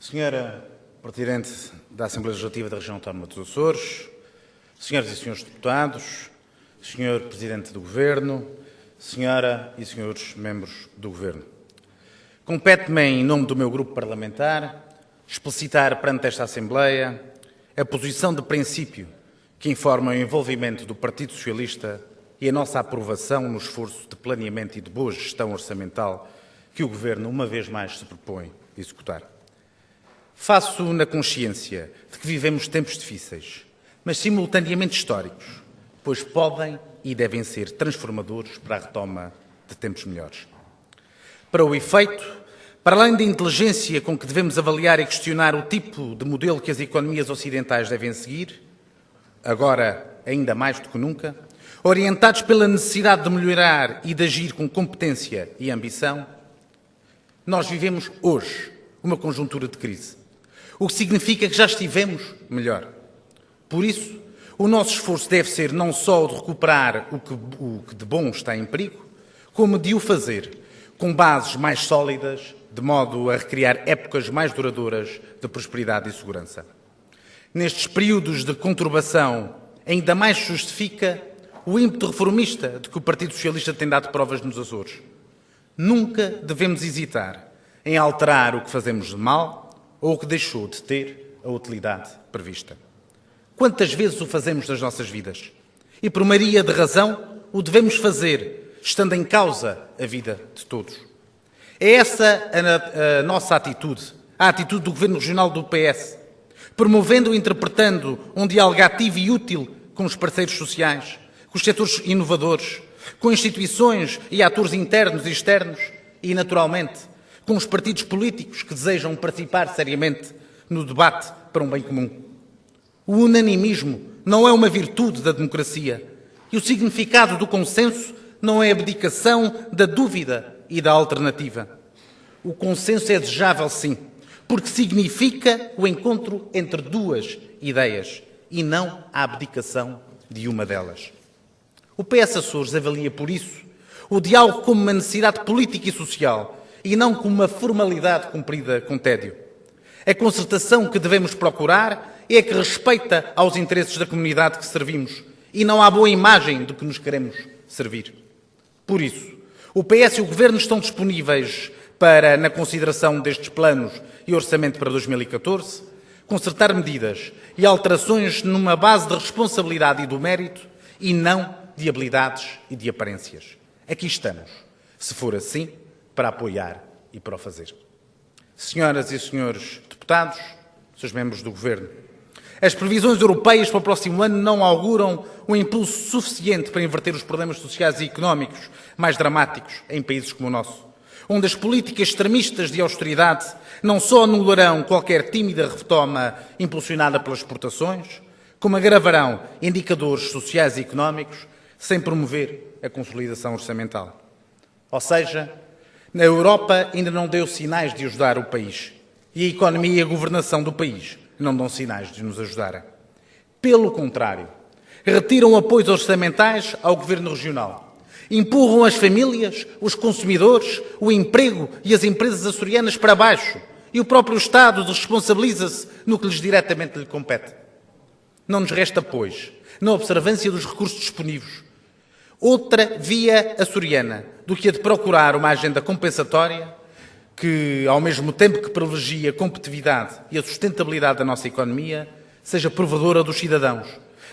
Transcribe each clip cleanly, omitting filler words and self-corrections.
Senhora Presidente da Assembleia Legislativa da Região Autónoma dos Açores, Senhoras e Senhores Deputados, Senhor Presidente do Governo, Senhora e Senhores Membros do Governo. Compete-me, em nome do meu grupo parlamentar, explicitar perante esta Assembleia a posição de princípio que informa o envolvimento do Partido Socialista e a nossa aprovação no esforço de planeamento e de boa gestão orçamental que o Governo, uma vez mais, se propõe executar. Faço na consciência de que vivemos tempos difíceis, mas simultaneamente históricos, pois podem e devem ser transformadores para a retoma de tempos melhores. Para o efeito, para além da inteligência com que devemos avaliar e questionar o tipo de modelo que as economias ocidentais devem seguir, agora ainda mais do que nunca, orientados pela necessidade de melhorar e de agir com competência e ambição, nós vivemos hoje uma conjuntura de crise, o que significa que já estivemos melhor. Por isso, o nosso esforço deve ser não só o de recuperar o que de bom está em perigo, como de o fazer com bases mais sólidas, de modo a recriar épocas mais duradouras de prosperidade e segurança. Nestes períodos de conturbação, ainda mais justifica o ímpeto reformista de que o Partido Socialista tem dado provas nos Açores. Nunca devemos hesitar em alterar o que fazemos de mal ou o que deixou de ter a utilidade prevista. Quantas vezes o fazemos nas nossas vidas? E por maioria de razão o devemos fazer, estando em causa a vida de todos. É essa a nossa atitude, a atitude do Governo Regional do PS, promovendo e interpretando um diálogo ativo e útil com os parceiros sociais, com os setores inovadores, com instituições e atores internos e externos e, naturalmente, com os partidos políticos que desejam participar seriamente no debate para um bem comum. O unanimismo não é uma virtude da democracia e o significado do consenso não é a abdicação da dúvida e da alternativa. O consenso é desejável, sim, porque significa o encontro entre duas ideias e não a abdicação de uma delas. O PS Açores avalia, por isso, o diálogo como uma necessidade política e social e não como uma formalidade cumprida com tédio. A concertação que devemos procurar é a que respeita aos interesses da comunidade que servimos e não à boa imagem de que nos queremos servir. Por isso, o PS e o Governo estão disponíveis para, na consideração destes planos e orçamento para 2014, concertar medidas e alterações numa base de responsabilidade e do mérito e não de habilidades e de aparências. Aqui estamos, se for assim, para apoiar e para o fazer. Senhoras e senhores deputados, senhores membros do Governo, as previsões europeias para o próximo ano não auguram um impulso suficiente para inverter os problemas sociais e económicos mais dramáticos em países como o nosso, onde as políticas extremistas de austeridade não só anularão qualquer tímida retoma impulsionada pelas exportações, como agravarão indicadores sociais e económicos sem promover a consolidação orçamental. Ou seja, a Europa ainda não deu sinais de ajudar o país e a economia e a governação do país não dão sinais de nos ajudarem. Pelo contrário, retiram apoios orçamentais ao Governo Regional, empurram as famílias, os consumidores, o emprego e as empresas açorianas para baixo e o próprio Estado responsabiliza-se no que lhes diretamente lhe compete. Não nos resta, pois, na observância dos recursos disponíveis, outra via açoriana do que a de procurar uma agenda compensatória que, ao mesmo tempo que privilegia a competitividade e a sustentabilidade da nossa economia, seja provedora dos cidadãos,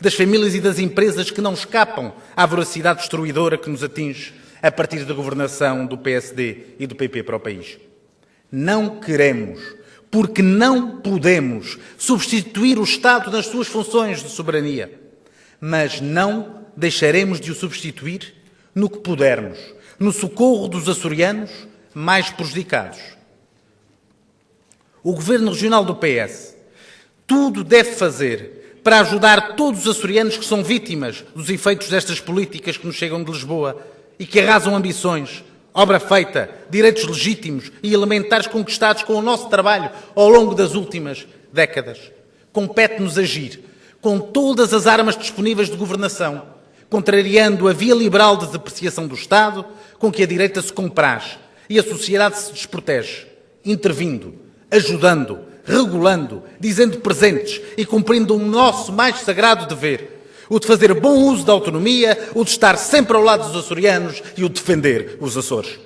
das famílias e das empresas que não escapam à voracidade destruidora que nos atinge a partir da governação do PSD e do PP para o país. Não queremos, porque não podemos, substituir o Estado nas suas funções de soberania, mas não deixaremos de o substituir no que pudermos, no socorro dos açorianos mais prejudicados. O Governo Regional do PS tudo deve fazer para ajudar todos os açorianos que são vítimas dos efeitos destas políticas que nos chegam de Lisboa e que arrasam ambições, obra feita, direitos legítimos e elementares conquistados com o nosso trabalho ao longo das últimas décadas. Compete-nos agir com todas as armas disponíveis de governação, contrariando a via liberal de depreciação do Estado com que a direita se compraz e a sociedade se desprotege, intervindo, ajudando, regulando, dizendo presentes e cumprindo o nosso mais sagrado dever, o de fazer bom uso da autonomia, o de estar sempre ao lado dos açorianos e o de defender os Açores.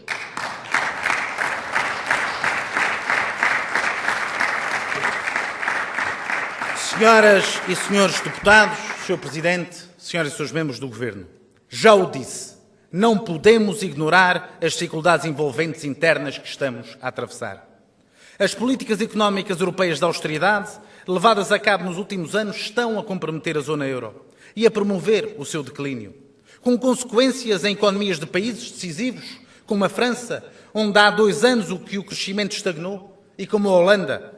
Senhoras e senhores deputados, Sr. Presidente, senhoras e senhores membros do Governo, já o disse, não podemos ignorar as dificuldades envolventes internas que estamos a atravessar. As políticas económicas europeias de austeridade, levadas a cabo nos últimos anos, estão a comprometer a zona euro e a promover o seu declínio, com consequências em economias de países decisivos, como a França, onde há 2 anos o crescimento estagnou, e como a Holanda,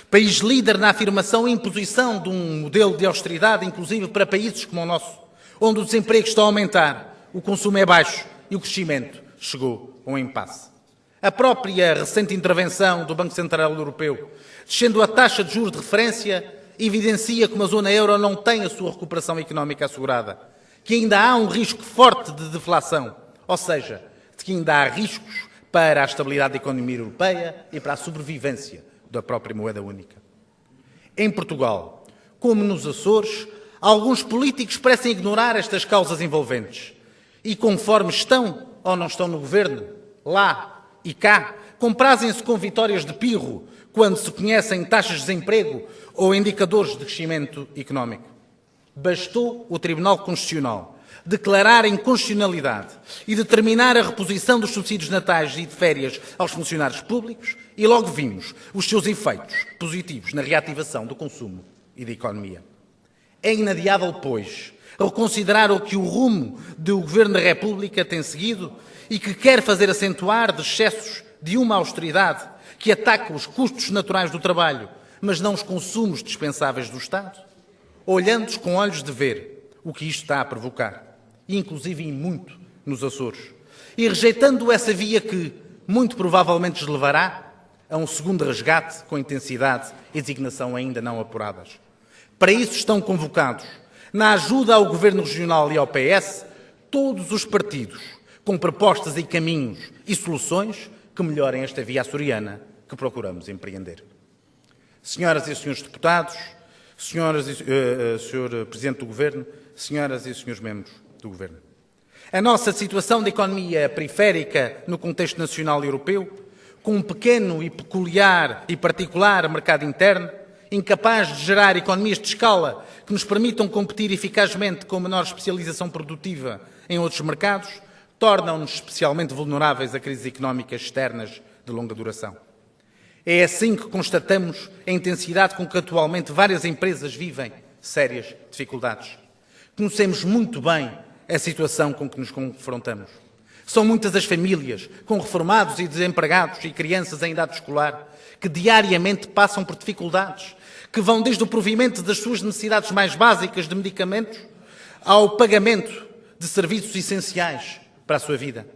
país líder na afirmação e imposição de um modelo de austeridade, inclusive para países como o nosso, onde o desemprego está a aumentar, o consumo é baixo e o crescimento chegou a um impasse. A própria recente intervenção do Banco Central Europeu, descendo a taxa de juros de referência, evidencia como a zona euro não tem a sua recuperação económica assegurada, que ainda há um risco forte de deflação, ou seja, de que ainda há riscos para a estabilidade da economia europeia e para a sobrevivência da própria moeda única. Em Portugal, como nos Açores, alguns políticos parecem ignorar estas causas envolventes e, conforme estão ou não estão no governo, lá e cá, comprazem-se com vitórias de pirro quando se conhecem taxas de desemprego ou indicadores de crescimento económico. Bastou o Tribunal Constitucional declarar a inconstitucionalidade e determinar a reposição dos subsídios natais e de férias aos funcionários públicos e logo vimos os seus efeitos positivos na reativação do consumo e da economia. É inadiável, pois, reconsiderar o que o rumo do Governo da República tem seguido e que quer fazer acentuar de excessos de uma austeridade que ataca os custos naturais do trabalho, mas não os consumos dispensáveis do Estado, olhando-os com olhos de ver o que isto está a provocar, inclusive e muito nos Açores, e rejeitando essa via que, muito provavelmente, os levará a um segundo resgate com intensidade e designação ainda não apuradas. Para isso estão convocados, na ajuda ao Governo Regional e ao PS, todos os partidos, com propostas e caminhos e soluções que melhorem esta via açoriana que procuramos empreender. Senhoras e senhores deputados, Sr. Presidente do Governo, senhoras e senhores membros do Governo. A nossa situação de economia periférica no contexto nacional e europeu, com um pequeno e peculiar e particular mercado interno, incapaz de gerar economias de escala que nos permitam competir eficazmente com menor especialização produtiva em outros mercados, tornam-nos especialmente vulneráveis a crises económicas externas de longa duração. É assim que constatamos a intensidade com que atualmente várias empresas vivem sérias dificuldades. Conhecemos muito bem a situação com que nos confrontamos. São muitas as famílias, com reformados e desempregados e crianças em idade escolar, que diariamente passam por dificuldades, que vão desde o provimento das suas necessidades mais básicas de medicamentos ao pagamento de serviços essenciais para a sua vida.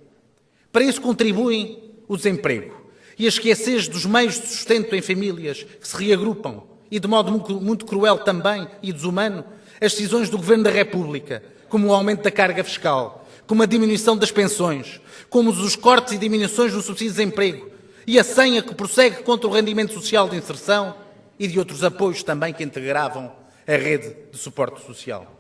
Para isso contribuem o desemprego e a escassez dos meios de sustento em famílias que se reagrupam e, de modo muito cruel também e desumano, as decisões do Governo da República, como o aumento da carga fiscal, como a diminuição das pensões, como os cortes e diminuições do subsídio de desemprego e a senha que prossegue contra o rendimento social de inserção e de outros apoios também que integravam a rede de suporte social.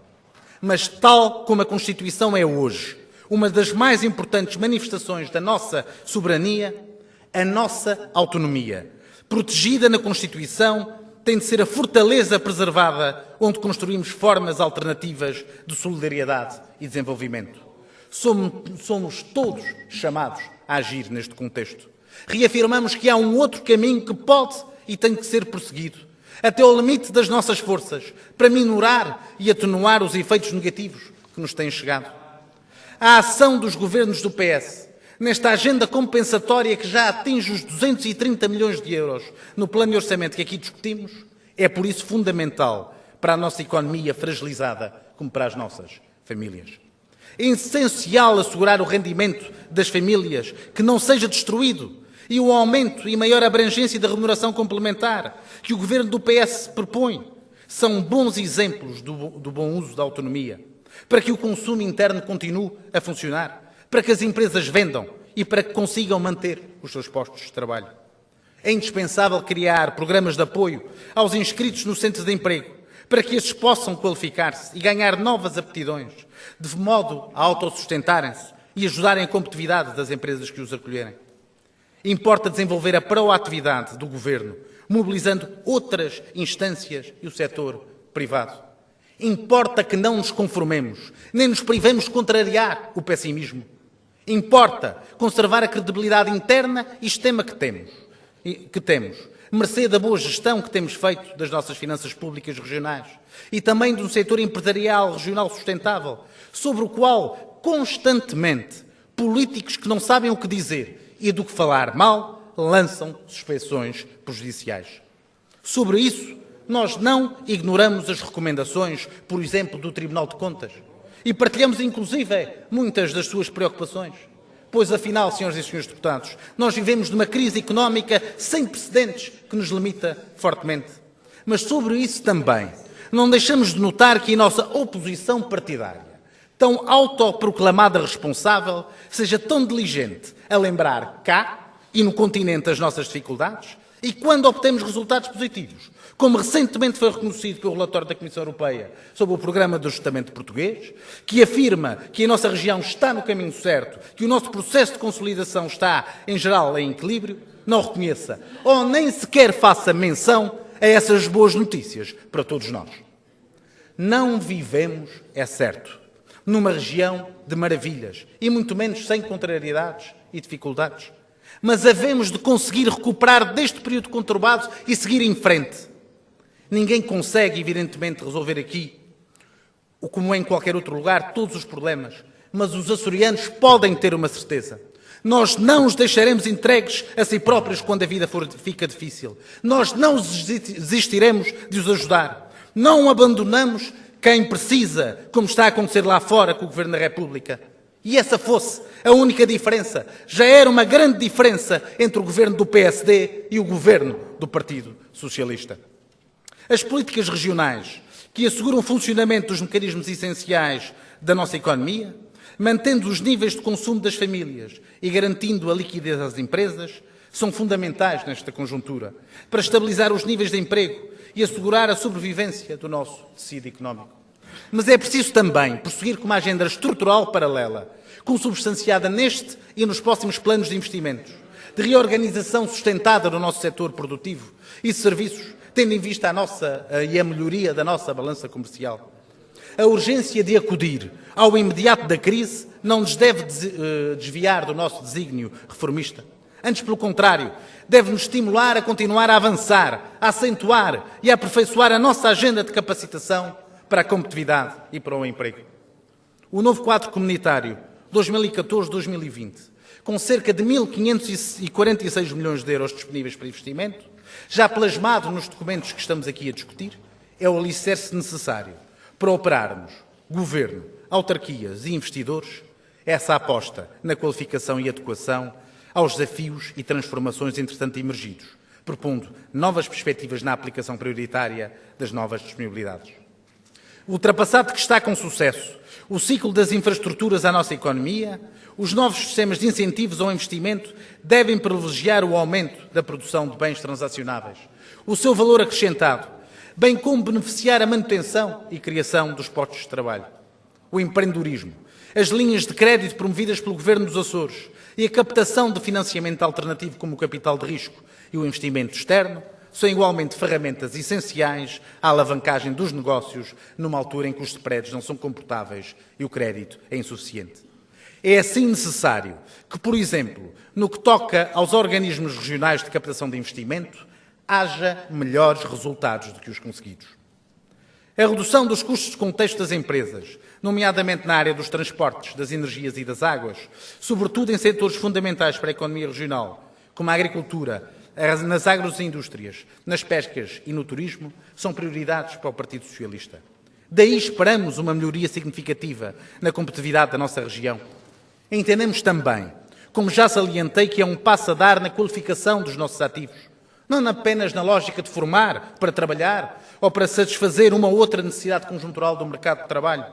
Mas, tal como a Constituição é hoje, uma das mais importantes manifestações da nossa soberania, a nossa autonomia, protegida na Constituição, tem de ser a fortaleza preservada onde construímos formas alternativas de solidariedade e desenvolvimento. Somos todos chamados a agir neste contexto. Reafirmamos que há um outro caminho que pode e tem que ser prosseguido, até ao limite das nossas forças, para minorar e atenuar os efeitos negativos que nos têm chegado. A ação dos governos do PS nesta agenda compensatória que já atinge os 230 milhões de euros no plano de orçamento que aqui discutimos, é por isso fundamental para a nossa economia fragilizada como para as nossas famílias. É essencial assegurar o rendimento das famílias que não seja destruído e o aumento e maior abrangência da remuneração complementar que o governo do PS propõe são bons exemplos do bom uso da autonomia para que o consumo interno continue a funcionar, para que as empresas vendam e para que consigam manter os seus postos de trabalho. É indispensável criar programas de apoio aos inscritos no centro de emprego, para que estes possam qualificar-se e ganhar novas aptidões, de modo a autossustentarem-se e ajudarem a competitividade das empresas que os acolherem. Importa desenvolver a proatividade do Governo, mobilizando outras instâncias e o setor privado. Importa que não nos conformemos, nem nos privemos de contrariar o pessimismo. Importa conservar a credibilidade interna e sistema que temos, mercê da boa gestão que temos feito das nossas finanças públicas regionais e também de um setor empresarial regional sustentável, sobre o qual, constantemente, políticos que não sabem o que dizer e do que falar mal, lançam suspeições prejudiciais. Sobre isso, nós não ignoramos as recomendações, por exemplo, do Tribunal de Contas, e partilhamos, inclusive, muitas das suas preocupações. Pois, afinal, senhoras e senhores deputados, nós vivemos numa crise económica sem precedentes que nos limita fortemente. Mas sobre isso também, não deixamos de notar que a nossa oposição partidária, tão autoproclamada responsável, seja tão diligente a lembrar cá e no continente as nossas dificuldades e quando obtemos resultados positivos, como recentemente foi reconhecido pelo relatório da Comissão Europeia sobre o Programa de Ajustamento Português, que afirma que a nossa região está no caminho certo, que o nosso processo de consolidação está, em geral, em equilíbrio, não reconheça ou nem sequer faça menção a essas boas notícias para todos nós. Não vivemos, é certo, numa região de maravilhas e muito menos sem contrariedades e dificuldades, mas havemos de conseguir recuperar deste período conturbado e seguir em frente. Ninguém consegue, evidentemente, resolver aqui, como em qualquer outro lugar, todos os problemas, mas os açorianos podem ter uma certeza. Nós não os deixaremos entregues a si próprios quando a vida fica difícil. Nós não desistiremos de os ajudar. Não abandonamos quem precisa, como está a acontecer lá fora com o Governo da República. E essa fosse a única diferença. Já era uma grande diferença entre o Governo do PSD e o Governo do Partido Socialista. As políticas regionais, que asseguram o funcionamento dos mecanismos essenciais da nossa economia, mantendo os níveis de consumo das famílias e garantindo a liquidez das empresas, são fundamentais nesta conjuntura, para estabilizar os níveis de emprego e assegurar a sobrevivência do nosso tecido económico. Mas é preciso também prosseguir com uma agenda estrutural paralela, consubstanciada neste e nos próximos planos de investimentos, de reorganização sustentada do nosso setor produtivo e de serviços, tendo em vista a melhoria da nossa balança comercial. A urgência de acudir ao imediato da crise não nos deve desviar do nosso desígnio reformista. Antes, pelo contrário, deve-nos estimular a continuar a avançar, a acentuar e a aperfeiçoar a nossa agenda de capacitação para a competitividade e para o emprego. O novo quadro comunitário 2014-2020, com cerca de 1.546 milhões de euros disponíveis para investimento, já plasmado nos documentos que estamos aqui a discutir, é o alicerce necessário para operarmos, Governo, autarquias e investidores, essa aposta na qualificação e adequação aos desafios e transformações entretanto emergidos, propondo novas perspectivas na aplicação prioritária das novas disponibilidades. Ultrapassado que está com sucesso o ciclo das infraestruturas à nossa economia, os novos sistemas de incentivos ao investimento devem privilegiar o aumento da produção de bens transacionáveis, o seu valor acrescentado, bem como beneficiar a manutenção e criação dos postos de trabalho. O empreendedorismo, as linhas de crédito promovidas pelo Governo dos Açores e a captação de financiamento alternativo como o capital de risco e o investimento externo são igualmente ferramentas essenciais à alavancagem dos negócios numa altura em que os spreads não são comportáveis e o crédito é insuficiente. É assim necessário que, por exemplo, no que toca aos organismos regionais de captação de investimento, haja melhores resultados do que os conseguidos. A redução dos custos de contexto das empresas, nomeadamente na área dos transportes, das energias e das águas, sobretudo em setores fundamentais para a economia regional, como a agricultura, nas agroindústrias, nas pescas e no turismo, são prioridades para o Partido Socialista. Daí esperamos uma melhoria significativa na competitividade da nossa região. Entendemos também, como já salientei, que é um passo a dar na qualificação dos nossos ativos, não apenas na lógica de formar para trabalhar ou para satisfazer uma ou outra necessidade conjuntural do mercado de trabalho.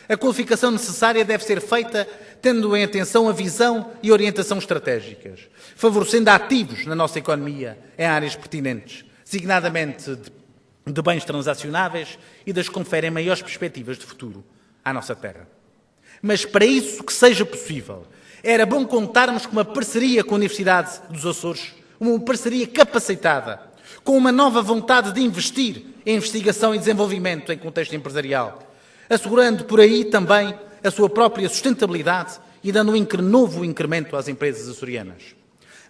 A qualificação necessária deve ser feita tendo em atenção a visão e orientação estratégicas, favorecendo ativos na nossa economia em áreas pertinentes, designadamente de bens transacionáveis e das que conferem maiores perspectivas de futuro à nossa terra. Mas para isso que seja possível, era bom contarmos com uma parceria com a Universidade dos Açores, uma parceria capacitada, com uma nova vontade de investir em investigação e desenvolvimento em contexto empresarial, assegurando por aí também a sua própria sustentabilidade e dando um novo incremento às empresas açorianas.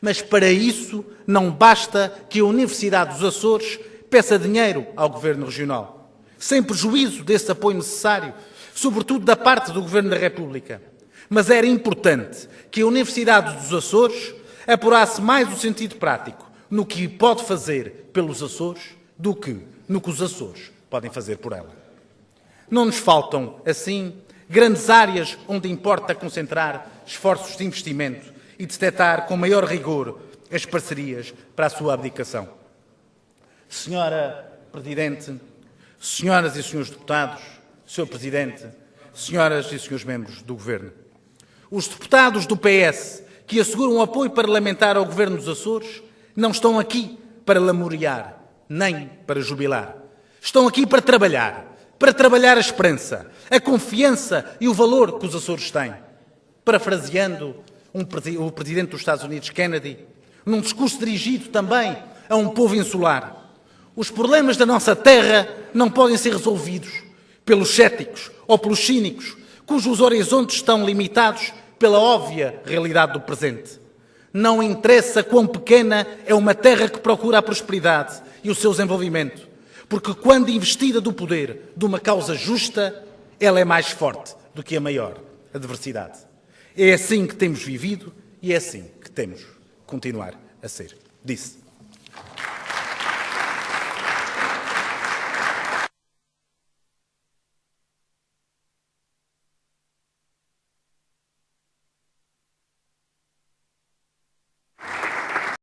Mas para isso não basta que a Universidade dos Açores peça dinheiro ao Governo Regional, sem prejuízo desse apoio necessário, sobretudo da parte do Governo da República. Mas era importante que a Universidade dos Açores apurasse mais o sentido prático no que pode fazer pelos Açores do que no que os Açores podem fazer por ela. Não nos faltam, assim, grandes áreas onde importa concentrar esforços de investimento e detectar com maior rigor as parcerias para a sua abdicação. Senhora Presidente, senhoras e senhores deputados, Sr. Presidente, senhoras e senhores membros do Governo, os deputados do PS que asseguram apoio parlamentar ao Governo dos Açores não estão aqui para lamuriar, nem para jubilar. Estão aqui para trabalhar a esperança, a confiança e o valor que os Açores têm. Parafraseando o Presidente dos Estados Unidos, Kennedy, num discurso dirigido também a um povo insular. Os problemas da nossa terra não podem ser resolvidos pelos céticos ou pelos cínicos, cujos horizontes estão limitados pela óbvia realidade do presente. Não interessa quão pequena é uma terra que procura a prosperidade e o seu desenvolvimento, porque quando investida do poder de uma causa justa, ela é mais forte do que a maior adversidade. É assim que temos vivido e é assim que temos que continuar a ser. Disse.